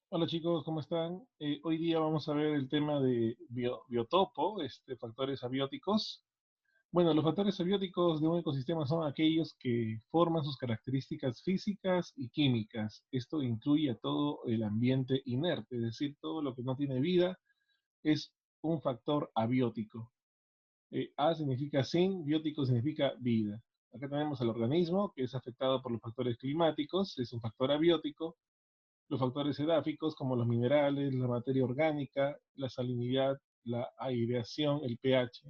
Hola chicos, ¿cómo están? Hoy día vamos a ver el tema de biotopo, factores abióticos. Bueno, los factores abióticos de un ecosistema son aquellos que forman sus características físicas y químicas. Esto incluye a todo el ambiente inerte, es decir, todo lo que no tiene vida es un factor abiótico. A significa sin, biótico significa vida. Acá tenemos al organismo que es afectado por los factores climáticos, es un factor abiótico. Los factores edáficos como los minerales, la materia orgánica, la salinidad, la aireación, el pH.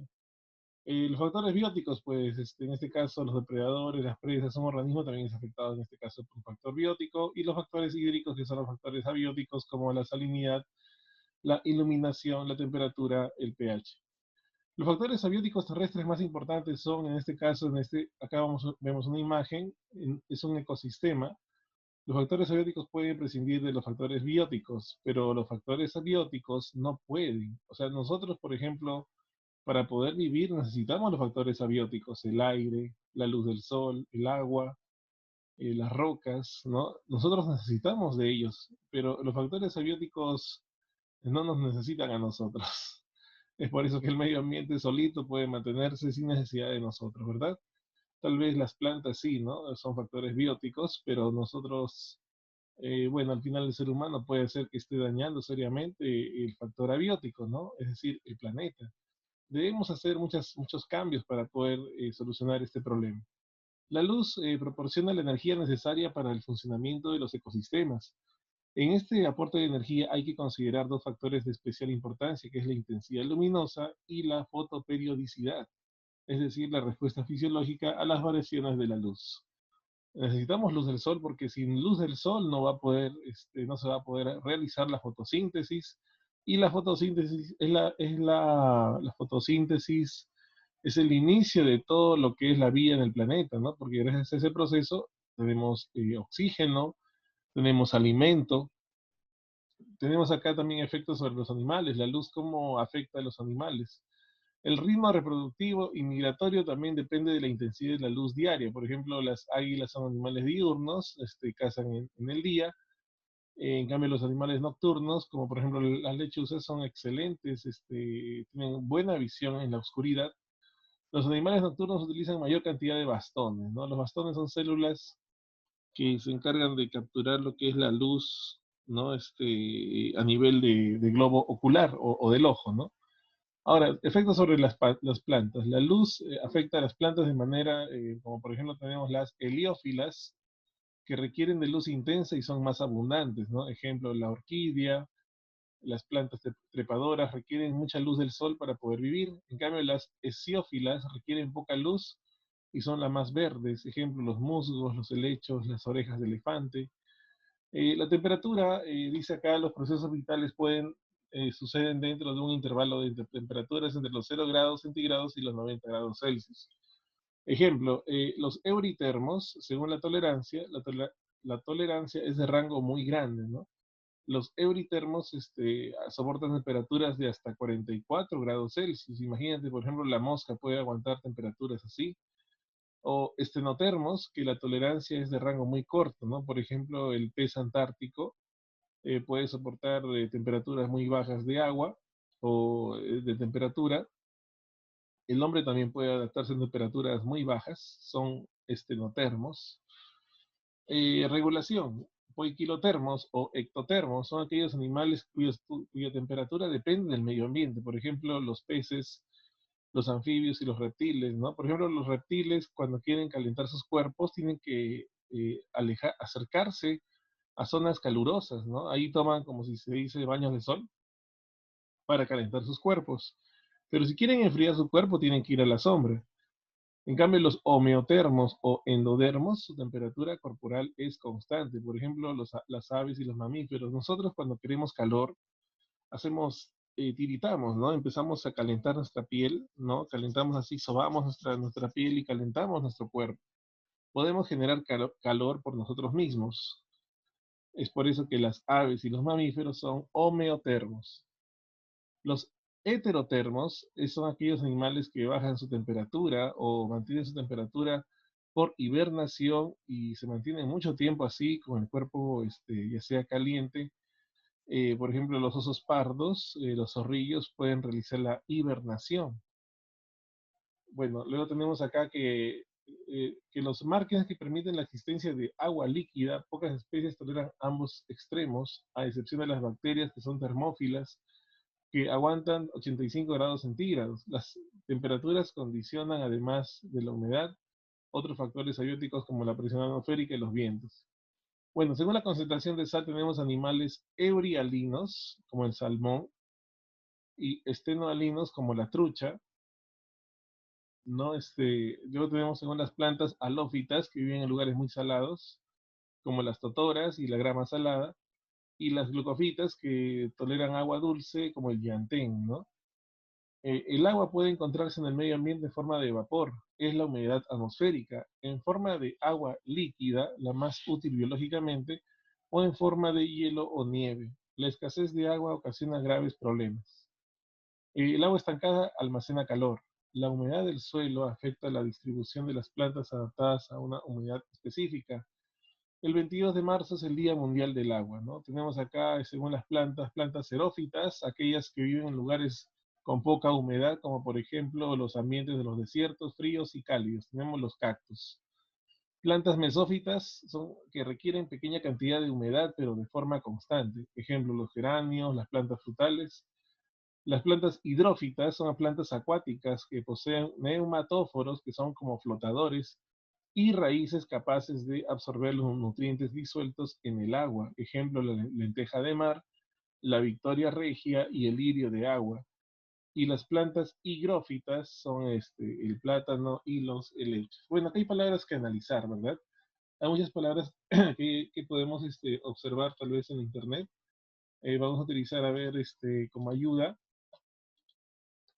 Los factores bióticos, pues en este caso los depredadores, las presas, un organismo también es afectado en este caso por un factor biótico, y los factores hídricos que son los factores abióticos como la salinidad, la iluminación, la temperatura, el pH. Los factores abióticos terrestres más importantes son, en este caso, acá vemos una imagen, es un ecosistema. Los factores abióticos pueden prescindir de los factores bióticos, pero los factores abióticos no pueden. O sea, nosotros, por ejemplo, para poder vivir necesitamos los factores abióticos, el aire, la luz del sol, el agua, las rocas, ¿no? Nosotros necesitamos de ellos, pero los factores abióticos no nos necesitan a nosotros. Es por eso que el medio ambiente solito puede mantenerse sin necesidad de nosotros, ¿verdad? Tal vez las plantas sí, ¿no? Son factores bióticos, pero nosotros bueno, al final el ser humano puede ser que esté dañando seriamente el factor abiótico, ¿no? Es decir, el planeta. Debemos hacer muchos cambios para poder solucionar este problema. La luz proporciona la energía necesaria para el funcionamiento de los ecosistemas. En este aporte de energía hay que considerar dos factores de especial importancia, que es la intensidad luminosa y la fotoperiodicidad, es decir, la respuesta fisiológica a las variaciones de la luz. Necesitamos luz del sol porque sin luz del sol no va a poder, no se va a poder realizar la fotosíntesis. Y la fotosíntesis la fotosíntesis es el inicio de todo lo que es la vida en el planeta, ¿no? Porque gracias a ese proceso tenemos oxígeno, tenemos alimento, tenemos acá también efectos sobre los animales, la luz cómo afecta a los animales. El ritmo reproductivo y migratorio también depende de la intensidad de la luz diaria. Por ejemplo, las águilas son animales diurnos, cazan en el día. En cambio, los animales nocturnos, como por ejemplo las lechuzas, son excelentes, tienen buena visión en la oscuridad. Los animales nocturnos utilizan mayor cantidad de bastones, ¿no? Los bastones son células que se encargan de capturar lo que es la luz, ¿no? A nivel de globo ocular o del ojo, ¿no? Ahora, efectos sobre las plantas. La luz afecta a las plantas de manera, como por ejemplo tenemos las heliófilas, que requieren de luz intensa y son más abundantes, ¿no? Ejemplo, la orquídea, las plantas trepadoras requieren mucha luz del sol para poder vivir. En cambio, las hesiófilas requieren poca luz y son las más verdes. Ejemplo, los musgos, los helechos, las orejas de elefante. La temperatura, dice acá, los procesos vitales suceden dentro de un intervalo de temperaturas entre los 0 grados centígrados y los 90 grados Celsius. Ejemplo, los euritermos, según la tolerancia, la tolerancia es de rango muy grande, ¿no? Los euritermos soportan temperaturas de hasta 44 grados Celsius. Imagínate, por ejemplo, la mosca puede aguantar temperaturas así. O estenotermos, que la tolerancia es de rango muy corto, ¿no? Por ejemplo, el pez antártico puede soportar temperaturas muy bajas de agua o de temperatura. El hombre también puede adaptarse a temperaturas muy bajas, son estenotermos. Regulación. Poiquilotermos o ectotermos son aquellos animales cuya temperatura depende del medio ambiente. Por ejemplo, los peces, los anfibios y los reptiles, ¿no? Por ejemplo, los reptiles cuando quieren calentar sus cuerpos tienen que acercarse a zonas calurosas, ¿no? Ahí toman, como si se dice, baños de sol para calentar sus cuerpos. Pero si quieren enfriar su cuerpo, tienen que ir a la sombra. En cambio, los homeotermos o endodermos, su temperatura corporal es constante. Por ejemplo, las aves y los mamíferos. Nosotros cuando queremos calor, tiritamos, ¿no? Empezamos a calentar nuestra piel, ¿no? Calentamos así, sobamos nuestra piel y calentamos nuestro cuerpo. Podemos generar calor por nosotros mismos. Es por eso que las aves y los mamíferos son homeotermos. Los heterotermos son aquellos animales que bajan su temperatura o mantienen su temperatura por hibernación y se mantienen mucho tiempo así con el cuerpo ya sea caliente Por ejemplo, los osos pardos, los zorrillos pueden realizar la hibernación. Bueno, luego tenemos acá que los márgenes que permiten la existencia de agua líquida, pocas especies toleran ambos extremos, a excepción de las bacterias que son termófilas, que aguantan 85 grados centígrados. Las temperaturas condicionan, además de la humedad, otros factores abióticos como la presión atmosférica y los vientos. Bueno, según la concentración de sal tenemos animales eurialinos, como el salmón, y estenoalinos, como la trucha, ¿no? Luego tenemos según las plantas halófitas, que viven en lugares muy salados, como las totoras y la grama salada, y las glucofitas, que toleran agua dulce, como el llantén, ¿no? El agua puede encontrarse en el medio ambiente en forma de vapor, es la humedad atmosférica, en forma de agua líquida, la más útil biológicamente, o en forma de hielo o nieve. La escasez de agua ocasiona graves problemas. El agua estancada almacena calor. La humedad del suelo afecta la distribución de las plantas adaptadas a una humedad específica. El 22 de marzo es el Día Mundial del Agua, ¿no? Tenemos acá, según las plantas, plantas xerófitas, aquellas que viven en lugares con poca humedad, como por ejemplo los ambientes de los desiertos fríos y cálidos. Tenemos los cactus. Plantas mesófitas son que requieren pequeña cantidad de humedad, pero de forma constante. Ejemplo, los geranios, las plantas frutales. Las plantas hidrófitas son plantas acuáticas que poseen neumatóforos, que son como flotadores, y raíces capaces de absorber los nutrientes disueltos en el agua. Ejemplo, la lenteja de mar, la victoria regia y el lirio de agua. Y las plantas higrófitas son el plátano y los helechos. Bueno, acá hay palabras que analizar, ¿verdad? Hay muchas palabras que podemos observar tal vez en internet. Vamos a utilizar, a ver, como ayuda,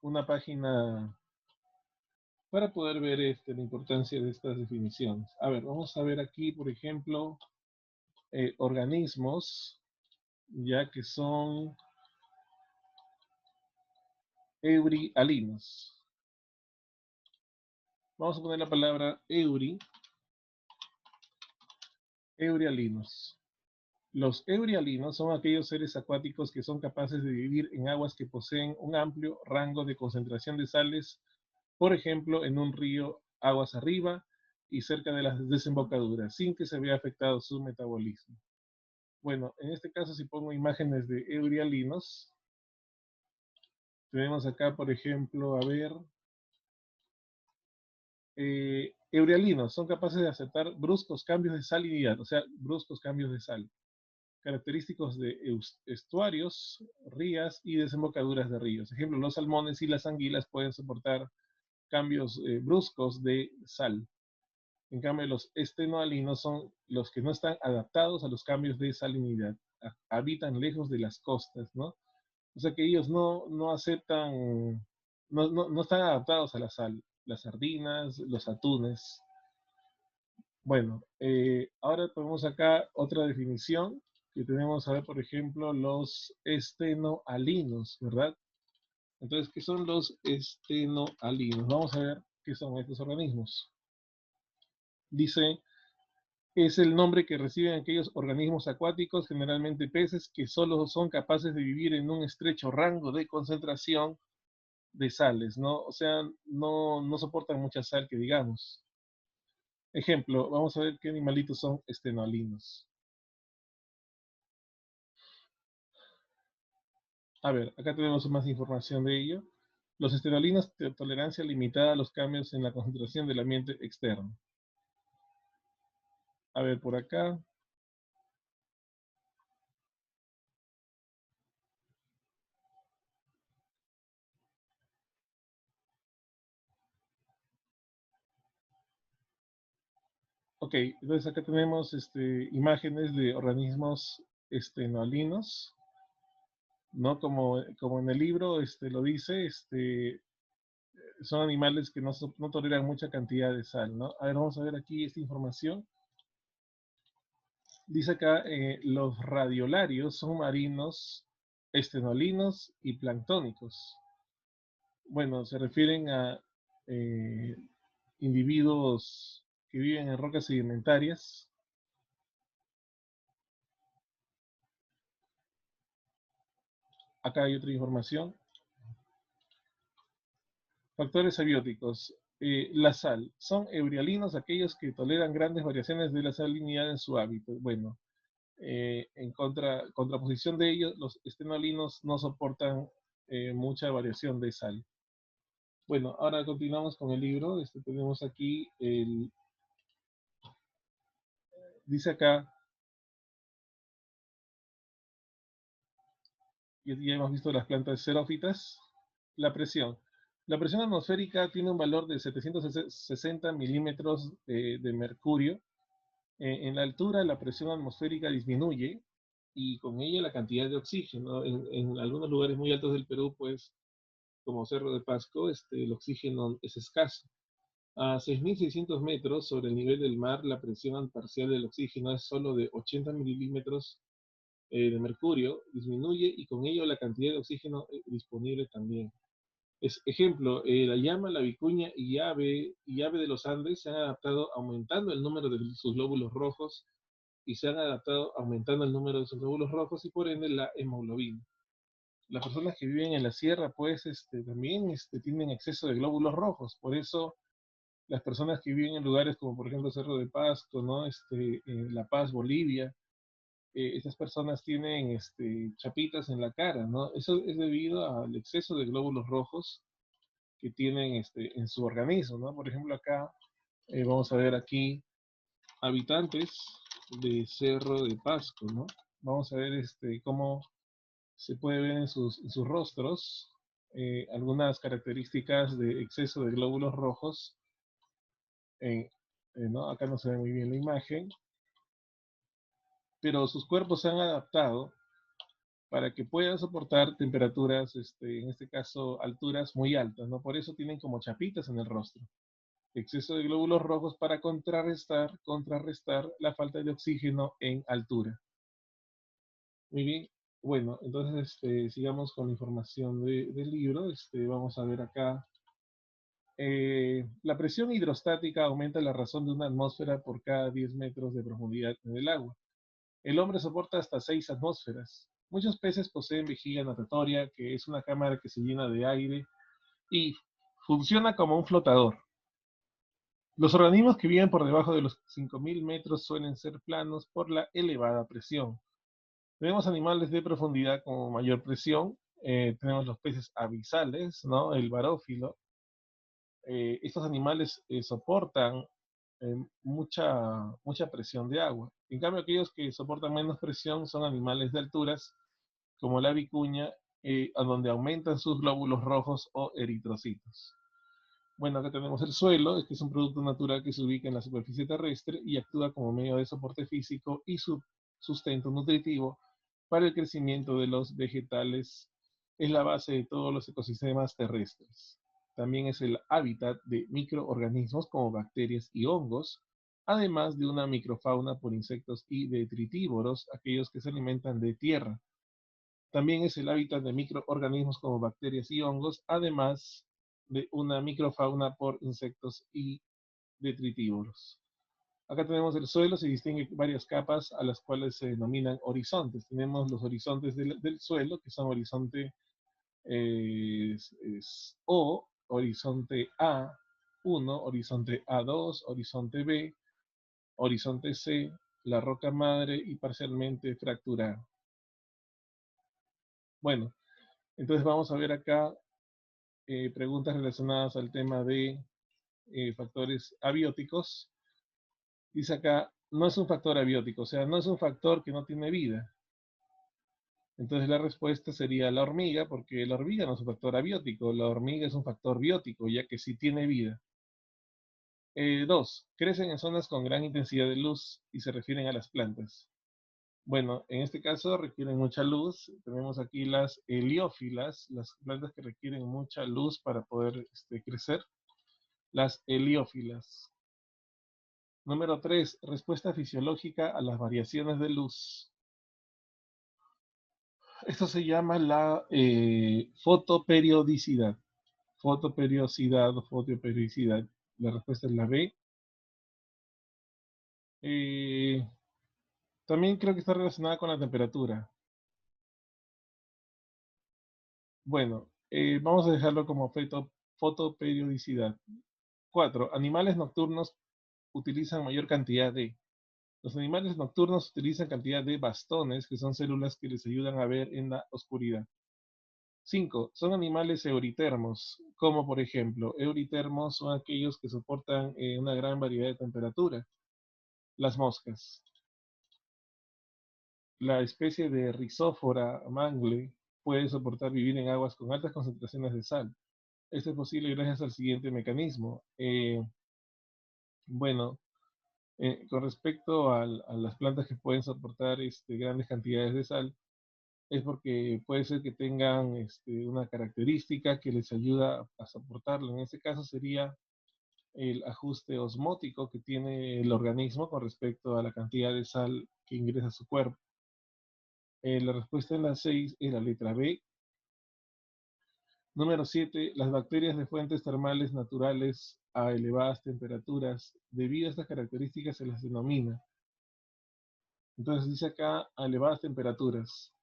una página para poder ver la importancia de estas definiciones. A ver, vamos a ver aquí, por ejemplo, organismos, ya que son eurialinos. Vamos a poner la palabra eurialinos. Los eurialinos son aquellos seres acuáticos que son capaces de vivir en aguas que poseen un amplio rango de concentración de sales, por ejemplo, en un río aguas arriba y cerca de las desembocaduras, sin que se vea afectado su metabolismo. Bueno, en este caso, si pongo imágenes de eurialinos, tenemos acá, por ejemplo, a ver, eurialinos son capaces de aceptar bruscos cambios de salinidad, o sea, bruscos cambios de sal, característicos de estuarios, rías y desembocaduras de ríos. Ejemplo, los salmones y las anguilas pueden soportar cambios bruscos de sal. En cambio, los estenoalinos son los que no están adaptados a los cambios de salinidad, habitan lejos de las costas, ¿no? O sea que ellos no aceptan, no están adaptados a la sal, las sardinas, los atunes. Bueno, ahora ponemos acá otra definición que tenemos, a ver, por ejemplo, los estenoalinos, ¿verdad? Entonces, ¿qué son los estenoalinos? Vamos a ver qué son estos organismos. Dice, es el nombre que reciben aquellos organismos acuáticos, generalmente peces, que solo son capaces de vivir en un estrecho rango de concentración de sales, ¿no? O sea, no soportan mucha sal que digamos. Ejemplo, vamos a ver qué animalitos son estenoalinos. A ver, acá tenemos más información de ello. Los estenoalinos tienen tolerancia limitada a los cambios en la concentración del ambiente externo. A ver, por acá. Ok, entonces acá tenemos imágenes de organismos estenoalinos, ¿no? Como en el libro lo dice, son animales que no toleran mucha cantidad de sal, ¿no? A ver, vamos a ver aquí esta información. Dice acá, los radiolarios son marinos, estenolinos y planctónicos. Bueno, se refieren a eh, individuos que viven en rocas sedimentarias. Acá hay otra información. Factores abióticos. La sal. Son eurialinos aquellos que toleran grandes variaciones de la salinidad en su hábito. Bueno, en contraposición de ellos, los estenolinos no soportan mucha variación de sal. Bueno, ahora continuamos con el libro. Tenemos aquí, dice acá, ya hemos visto las plantas xerófitas, la presión. La presión atmosférica tiene un valor de 760 milímetros de mercurio. En la altura la presión atmosférica disminuye y con ella la cantidad de oxígeno. En algunos lugares muy altos del Perú, pues, como Cerro de Pasco, el oxígeno es escaso. A 6.600 metros sobre el nivel del mar, la presión parcial del oxígeno es solo de 80 milímetros de mercurio, disminuye y con ello la cantidad de oxígeno disponible también. Ejemplo, la llama, la vicuña y ave de los Andes se han adaptado aumentando el número de sus glóbulos rojos y se han adaptado aumentando el número de sus glóbulos rojos y por ende la hemoglobina. Las personas que viven en la sierra, pues, también tienen exceso de glóbulos rojos. Por eso, las personas que viven en lugares como, por ejemplo, Cerro de Pasco, ¿no? En La Paz, Bolivia, esas personas tienen chapitas en la cara, ¿no? Eso es debido al exceso de glóbulos rojos que tienen en su organismo, ¿no? Por ejemplo, acá vamos a ver aquí habitantes de Cerro de Pasco, ¿no? Vamos a ver cómo se puede ver en sus rostros algunas características de exceso de glóbulos rojos. ¿No? Acá no se ve muy bien la imagen, pero sus cuerpos se han adaptado para que puedan soportar temperaturas, en este caso, alturas muy altas, ¿no? Por eso tienen como chapitas en el rostro. Exceso de glóbulos rojos para contrarrestar la falta de oxígeno en altura. Muy bien. Bueno, entonces sigamos con la información del libro. Vamos a ver acá. La presión hidrostática aumenta la razón de una atmósfera por cada 10 metros de profundidad en el agua. El hombre soporta hasta 6 atmósferas. Muchos peces poseen vejiga natatoria, que es una cámara que se llena de aire y funciona como un flotador. Los organismos que viven por debajo de los 5.000 metros suelen ser planos por la elevada presión. Tenemos animales de profundidad con mayor presión. Tenemos los peces abisales, ¿no? El barófilo. Estos animales soportan mucha presión de agua. En cambio, aquellos que soportan menos presión son animales de alturas, como la vicuña, a donde aumentan sus glóbulos rojos o eritrocitos. Bueno, acá tenemos el suelo, que es un producto natural que se ubica en la superficie terrestre y actúa como medio de soporte físico y sustento nutritivo para el crecimiento de los vegetales. Es la base de todos los ecosistemas terrestres. También es el hábitat de microorganismos como bacterias y hongos, además de una microfauna por insectos y detritívoros, aquellos que se alimentan de tierra. También es el hábitat de microorganismos como bacterias y hongos, además de una microfauna por insectos y detritívoros. Acá tenemos el suelo, se distinguen varias capas a las cuales se denominan horizontes. Tenemos los horizontes del suelo, que son horizonte O, horizonte A1, horizonte A2, horizonte B, horizonte C, la roca madre y parcialmente fracturada. Bueno, entonces vamos a ver acá preguntas relacionadas al tema de factores abióticos. Dice acá, no es un factor abiótico, o sea, no es un factor que no tiene vida. Entonces la respuesta sería la hormiga, porque la hormiga no es un factor abiótico, la hormiga es un factor biótico, ya que sí tiene vida. 2. Crecen en zonas con gran intensidad de luz y se refieren a las plantas. Bueno, en este caso requieren mucha luz. Tenemos aquí las heliófilas, las plantas que requieren mucha luz para poder crecer. Las heliófilas. Número 3. Respuesta fisiológica a las variaciones de luz. Esto se llama la fotoperiodicidad. Fotoperiodicidad o fotoperiodicidad. La respuesta es la B. Eh, También creo que está relacionada con la temperatura. Bueno, vamos a dejarlo como fotoperiodicidad. 4. Animales nocturnos utilizan mayor cantidad de. Los animales nocturnos utilizan cantidad de bastones, que son células que les ayudan a ver en la oscuridad. 5. Son animales euritermos, como por ejemplo, euritermos son aquellos que soportan una gran variedad de temperatura. Las moscas. La especie de Rhizopora mangle puede soportar vivir en aguas con altas concentraciones de sal. Esto es posible gracias al siguiente mecanismo. Bueno, con respecto a las plantas que pueden soportar grandes cantidades de sal, es porque puede ser que tengan una característica que les ayuda a soportarlo. En este caso sería el ajuste osmótico que tiene el organismo con respecto a la cantidad de sal que ingresa a su cuerpo. La respuesta en la 6 es la letra B. Número 7. Las bacterias de fuentes termales naturales a elevadas temperaturas, debido a estas características se las denomina. Entonces dice acá a elevadas temperaturas.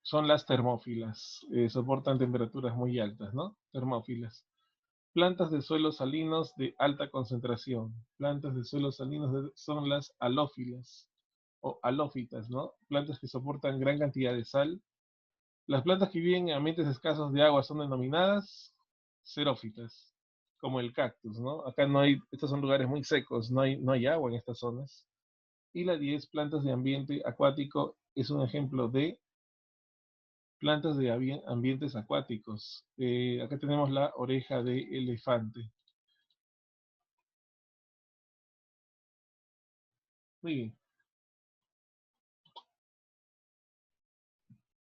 Son las termófilas, soportan temperaturas muy altas, ¿no? Termófilas. Plantas de suelos salinos de alta concentración. Plantas de suelos salinos son las halófilas o halófitas, ¿no? Plantas que soportan gran cantidad de sal. Las plantas que viven en ambientes escasos de agua son denominadas xerófitas, como el cactus, ¿no? Acá no hay, estos son lugares muy secos, no hay agua en estas zonas. Y la 10, plantas de ambiente acuático, es un ejemplo de plantas de ambientes acuáticos. Acá tenemos la oreja de elefante. Muy bien.